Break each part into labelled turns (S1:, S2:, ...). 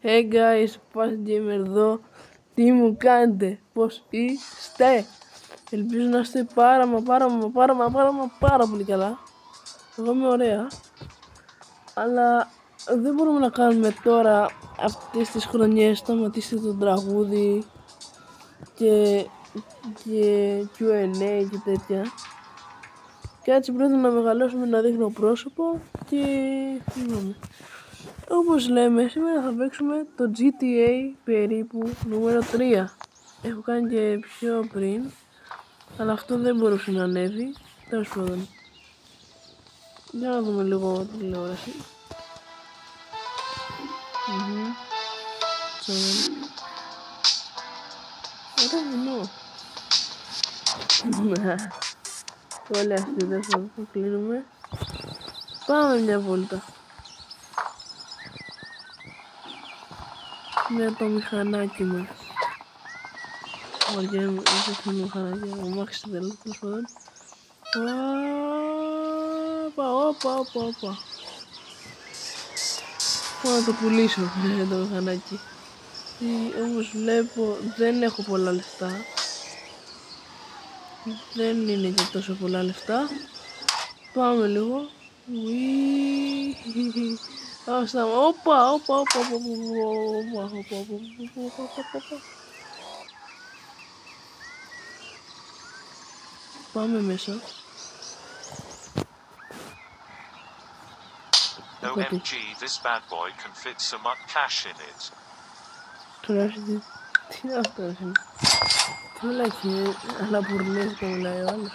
S1: Hey guys, Fast Gamer εδώ. Τι μου κάνετε, πώς είστε? Ελπίζω να είστε πάρα πολύ καλά. Εγώ είμαι ωραία. Αλλά δεν μπορούμε να κάνουμε τώρα αυτές τις χρονιές σταματήστε το τραγούδι και Q&A και τέτοια. Και έτσι πρέπει να μεγαλώσουμε, να δείχνω πρόσωπο και όπως λέμε, σήμερα θα παίξουμε το GTA περίπου νούμερο 3. Έχω κάνει και πιο πριν, αλλά αυτό δεν μπορούσε να ανέβει. Τέλος πάντων, για να δούμε λίγο τη τηλεόραση. Ωραία βουνό. Όλοι αυτοί δεν θα το κλείνουμε. Πάμε μια βόλτα με το μηχανάκι μας. Ωραία, δεν θα το μηχανάκι, ο Μάξι τέλος πάντων. Όπα. Πάω να το πουλήσω το μηχανάκι. Όπως βλέπω δεν έχω πολλά λεφτά. Δεν είναι και τόσο πολλά λεφτά. Πάμε λίγο. Όπα. Πάμε μέσα.
S2: OMG, this bad boy can fit so much cash in it.
S1: Τουλάχιστον, τι είναι αυτό, τουλάχιστον, αλλά μπουρλέζικα μιλάει ο άλλος.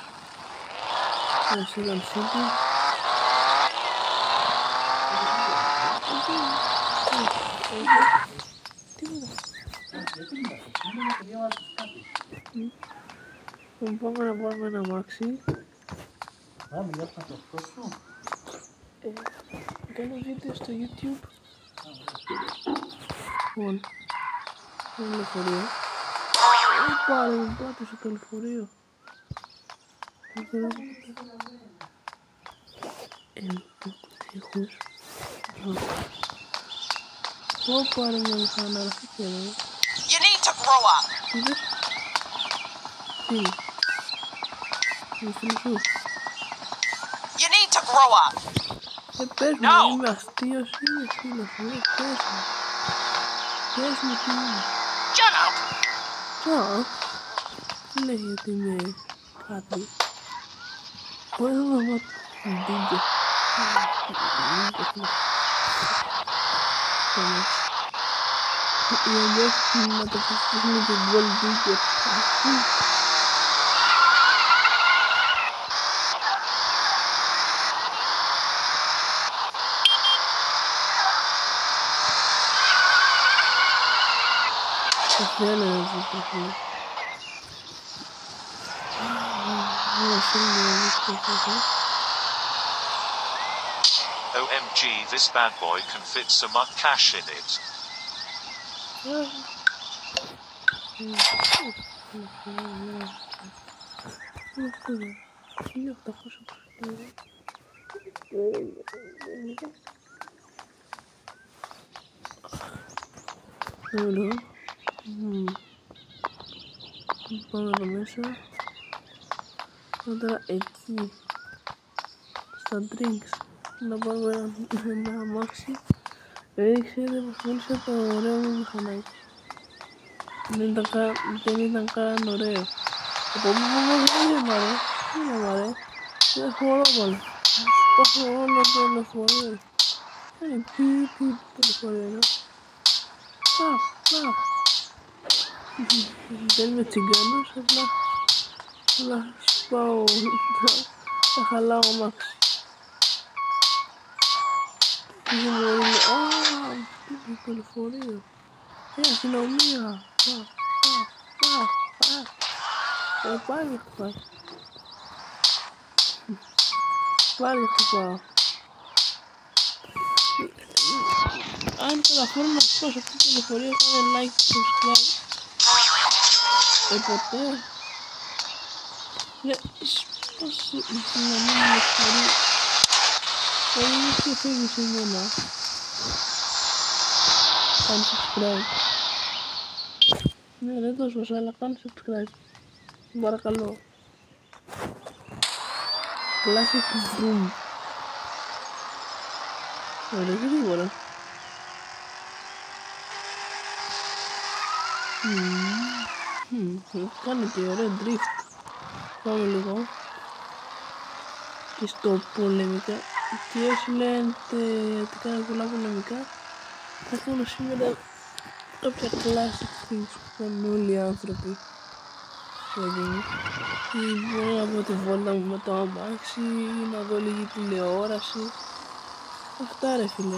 S1: Second City. Πάμε να πάρουμε ένα αμάξι. Κάνω βίντεο στο YouTube. Λοιπόν, το λεωφορείο. Πάρε μου πάτω στο λεωφορείο. Ήχους. Πάρε μια μηχανά, αυτή και εδώ.
S3: You need to grow up.
S1: Τι. Μισθού.
S3: You need to grow up.
S1: Πες μου, είμαι αστείος ή φίλος, πες μου τι είναι.
S3: Shut up.
S1: Τι λέει γιατί είμαι κάτι. Πώς να δω ντύγκε. Οι αλλιώς να το πεις και γκολ ντύγκε. Δεν είναι αυτό.
S2: OMG, this bad boy can fit so much cash in it.
S1: Πάμε εδώ μέσα. Τώρα εκεί στα drinks να πάρουμε ένα αμάξι. Ξέρετε πως μίλησα το ωραίο μου μηχανάκι. Δεν ήταν καν ωραίο. Δεν μ' αρέσει. Δεν χωρώ πολύ. Πάω όλο το λεωφορείο. Τι το λεωφορείο είναι. Δεν είμαι τσιγκάνος, απλά σπάω, θα χαλάω αμάξι. Τι μου είναι, τι είναι το λεωφορείο. Αστυνομία. Πάλι χτυπάω. Αν καταφέρω να σπάσω αυτό το λεωφορείο, κάνε like και subscribe. Ποτέ σπάσε να μην λεωφορείο. Θα είναι και φεύγει σε μένα. Κάνε subscribe. Ναι, δεν το σώσα, αλλά κάνε subscribe. Παρακαλώ. Classic Boom. Ωραία, και γρήγορα. Κάνει και ωραίο drift. Πάμε λίγο. Και στο πολεμικά. Και όσοι λένε ότι κάνει πολλά πολεμικά, θα κάνω σήμερα κάποια classic things που κάνουν όλοι οι άνθρωποι. Ή μπορώ να πω τη βόλτα μου με το αμάξι, ή να δω λίγη τηλεόραση. Αυτά ρε φίλε.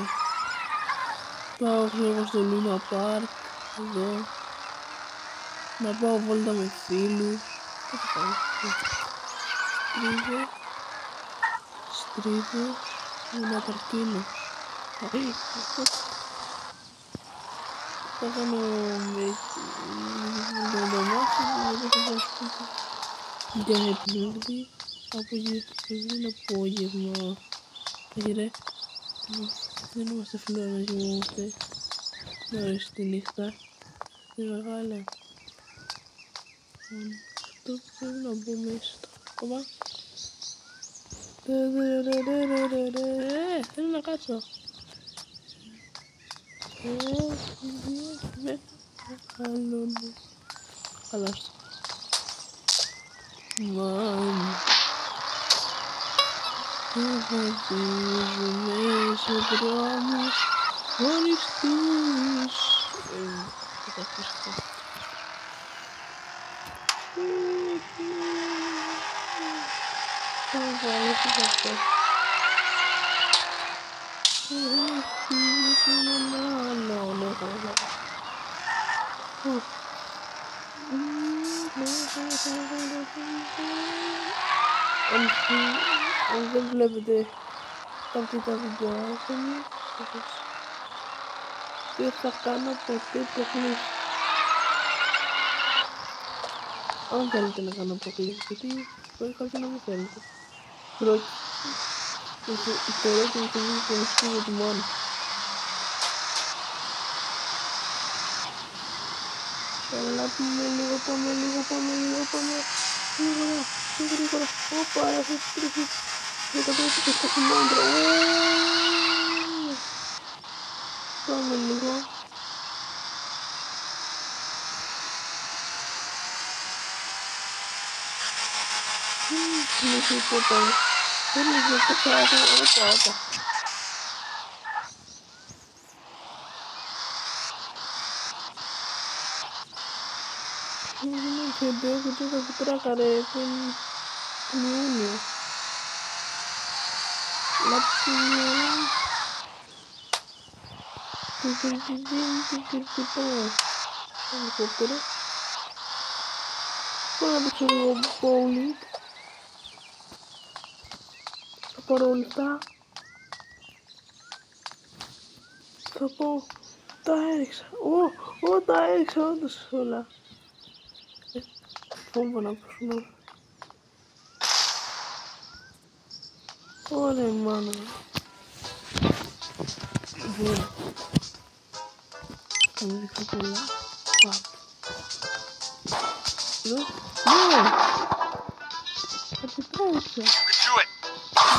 S1: Πάω ξέρω στο Luna Park, εδώ. Να πάω βόλτα με φίλους. Τι θα κάνω. Στρίβος. Ένα καρκίνος. Θα κάνω με το αμάξι και θα πάω σπίτι. Για επιλογή. Απόγευμα. Όχι ρε. Δεν είμαστε φίλοι να κοιμόμαστε νωρίς τη νύχτα. Είναι μεγάλα. Αυτό πρέπει να μπω μέσα ακόμα. Θέλω να κάτσω. Μεγαλώνω. Χαλάστο. Μάμ. Βαδίζουμε σε δρόμους χωριστούς. Θα τα ακούσω αυτό. Θα βάλω και αυτό. Αν δεν βλέπετε κάποια τα βιντεάκια μου, δεν θα κάνω ποτέ αποκλήσεις. Αν θέλετε να κάνω αποκλήσεις, γιατί μπορεί κάποιο να μην θέλετε. Πρώτη. Θεωρώ ότι το βίντεο που μου σκύβεται μόνο. Έλα πάμε λίγο, γρήγορα. Όπα, έχω τρίχει 120 χιλιόμετρα. Πάμε λίγο. Δεν έχει τίποτα. Δεν έχει τίποτα. Όπα. Βίντεο και το θα τράκαρε τον Ιούνιο. Λάψιμο. Ελικόπτερο. Πάω να παίξω λίγο bowling. Θα πάρω όλα αυτά. Θα πω. Τα έριξα. Τα έριξα όντως όλα. Φόβο να προσμώ. Ωραία μάνα. Ωραία. Θα με ρίξω πολλά. Πάπ. Εδώ. Ναι! Κατεπράξα.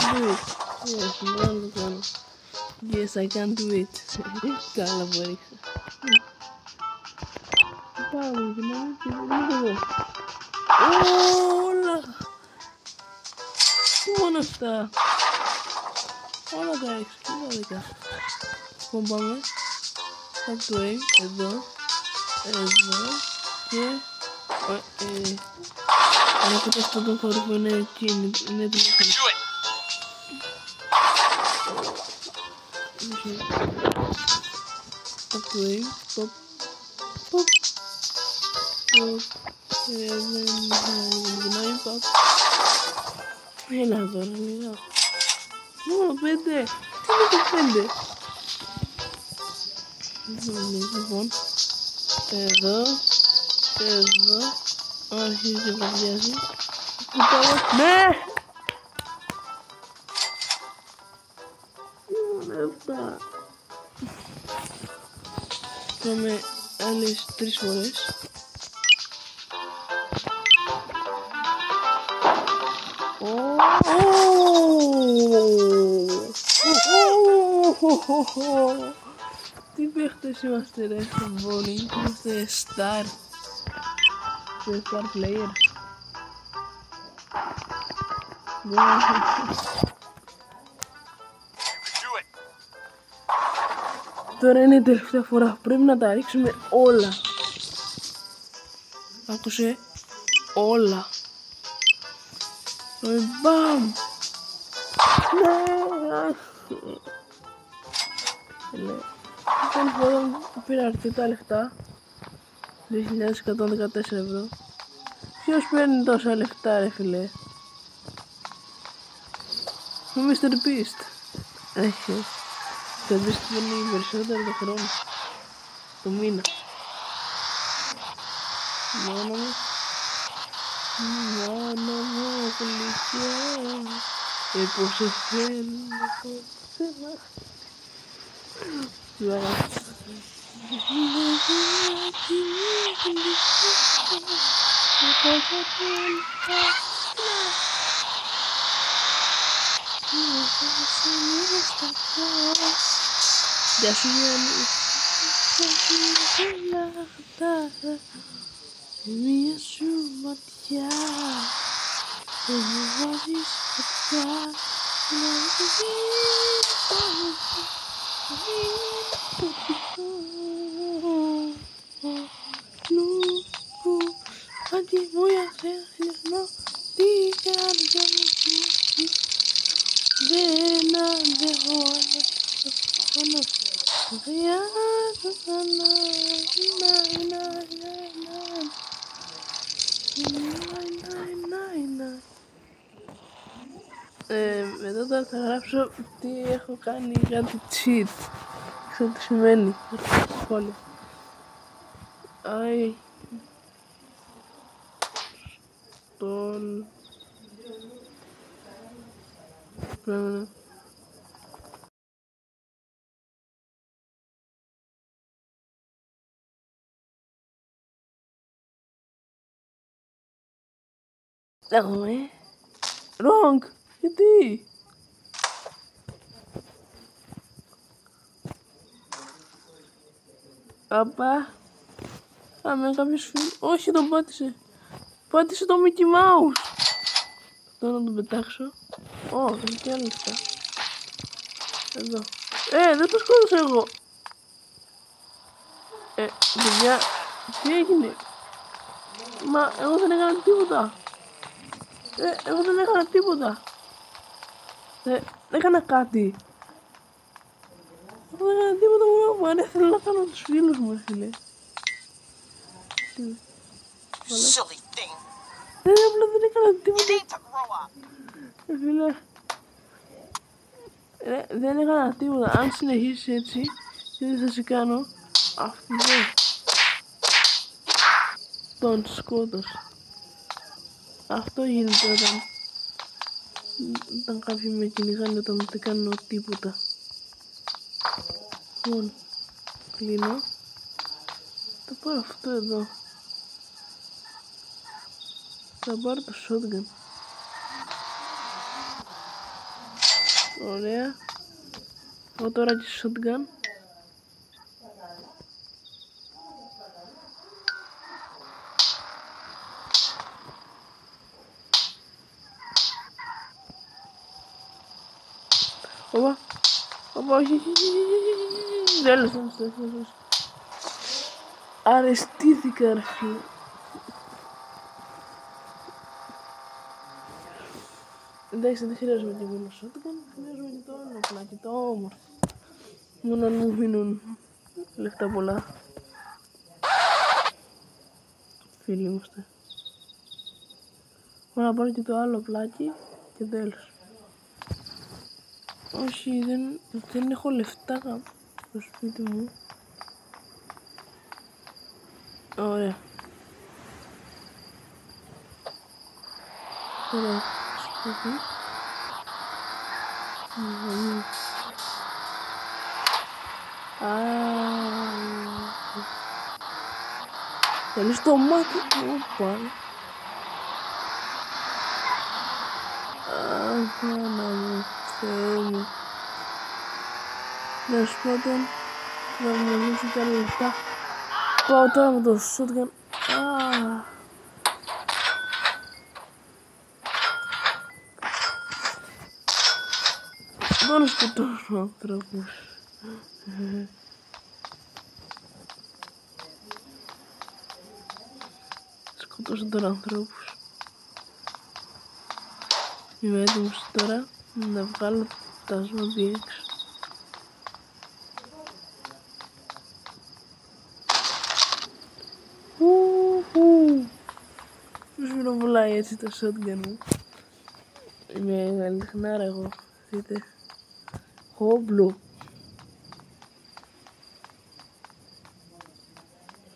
S1: Do it. Yes, μπράβο το κάνω. Yes, I can do it. Καλά που έριξα. Πάμε, γυρνάμε και λίγο εδώ. Όλα! Μόνο αυτά. Όλα τα έξω και τα δικά. Λοιπόν πάμε. Start to aim. Εδώ. Και... αν ακούτε αυτό το θόρυβο είναι εκεί. Είναι τηλέφωνο. Start to aim. Stop. Δεν παπ. Έλα τώρα, μιλάω. Μόνο 5. Τι είναι το 5? Λοιπόν, εδώ. Αρχίζει και βραδιάζει. Ναι! Είναι αυτά. πάμε άλλες 3 φορές. Τι παίχτες είμαστε ρε στο bowling, είμαστε star player. Τώρα είναι η τελευταία φορά, πρέπει να τα ρίξουμε όλα. Άκουσε, όλα. Μπαμ! Ναι, λοιπόν πήρα αρκετά λεφτά, 2.114 ευρώ. Ποιος παίρνει τόσα λεφτά ρε φίλε? Ο Mr. Beast έχει. Το Beast παίρνει περισσότερο το χρόνο, το μήνα. Μόνο μου γλυκιά, πως σε θέλω, τι αγάπη. Γεια σου Γιάννη. Μία σου ματιά που μου βάζεις φωτιά να μου αντί μου για σένα τι καρδιά μου πει δεν αντέχω άλλο χρειάζομαι μετά τώρα θα γράψω τι έχω κάνει, κάτι cheat. Ξέρω τι σημαίνει στο σχόλιο. Άι τον πρέπει να έχουμε wrong, γιατί απά με κάποιος φίλος, όχι τον πάτησε το Mickey Mouse. Τώρα να τον πετάξω. Έχει και άλλα λεφτά εδώ. Δεν το σκότωσα εγώ. Παιδιά, τι έγινε? Μα εγώ δεν έκανα τίποτα. Εγώ δεν έκανα τίποτα. Δεν έκανα κάτι. Εγώ δεν έκανα τίποτα μου αρέσει, θέλω να κάνω τους φίλους μου, φίλε.
S3: Silly thing.
S1: Απλά δεν έκανα
S3: You
S1: τίποτα.
S3: need to grow up.
S1: Φίλε. Δεν έκανα τίποτα. Αν συνεχίσεις έτσι, τι θα σε κάνω? Αυτό τον σκότωσε. Αυτό γίνεται όταν κάποιοι με κυνηγάνε, όταν δεν κάνω τίποτα. Λοιπόν, κλείνω. Θα πάρω αυτό εδώ. Θα πάρω το shotgun. Ωραία. Έχω τώρα και shotgun. Όπα, όχι. Τέλος. Αρεστήθηκα ρε φίλε. Εντάξει, δεν χρειάζομαι και μόνο shotgun, χρειάζομαι και το άλλο πλάκι, το όμορφο. Μόνο αν μου μείνουν λεφτά πολλά. Φίλοι είμαστε. Μπορώ να πάρω και το άλλο πλάκι και τέλος. Όχι, δεν έχω λεφτά στο σπίτι μου. Ωραία. Τώρα σπίτι. Θέλεις το μάτι μου πάλι. Πανά μου, Θεέ μου. Να σου πάντων, να μου δώσω κι άλλα λεφτά. Πάω τώρα με το shotgun. Μπορώ να σκοτώσω ανθρώπους. Σκοτώσω τώρα ανθρώπους. Είμαι έτοιμος τώρα να βγάλω τα ζόμπι έξω. Πώς μου βουλάει έτσι το shotgun μου. Είμαι αληθινάρα εγώ. Δείτε. Χόμπλου.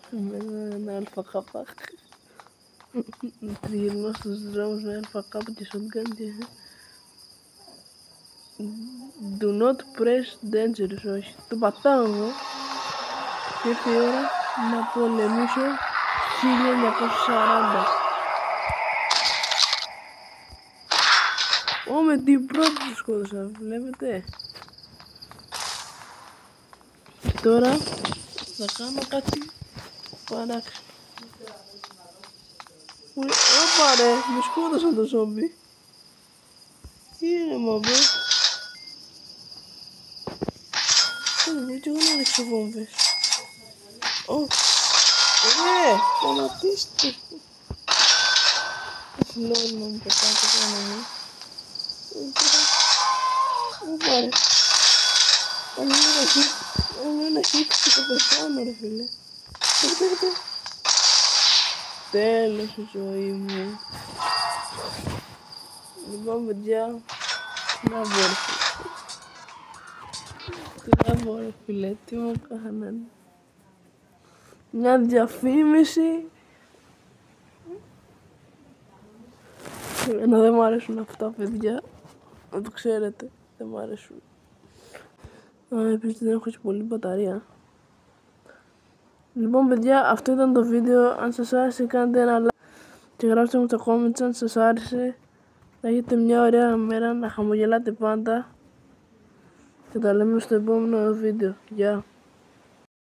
S1: Με ένα αλφακάπα. Τριγυρνώ στους δρόμους με αλφακάπα και shotgun και... Do not press dangerous, όχι. Το πατάω εγώ. Και ήρθε η ώρα να πολεμήσω 1940. Με την πρώτη του σκότωσα, βλέπετε. Και τώρα θα κάνω κάτι παράξενο. Ωπα ρε, με σκότωσαν το ζόμπι. Τι είναι μαμπέ. Γιατί εγώ να ρίξω βόμβες. Σταματήστε. Έχει νόημα μου πετάτε πάνω μου. Ωπα ρε. Αν ένα hit και το πεθάνω ρε φίλε. Τέλος η ζωή μου. Λοιπόν παιδιά, να πω ρε φίλε, τι μου κάνανε. Μια διαφήμιση. Εμένα δεν μου αρέσουν αυτά παιδιά, να το ξέρετε, δεν μου αρέσουν. Επίσης δεν έχω έτσι πολύ μπαταρία. Λοιπόν παιδιά, αυτό ήταν το βίντεο. Αν σας άρεσε κάντε ένα like και γράψτε μου στα comments αν σας άρεσε. Θα έχετε μια ωραία μέρα, να χαμογελάτε πάντα και τα λέμε στο επόμενο βίντεο. Γεια.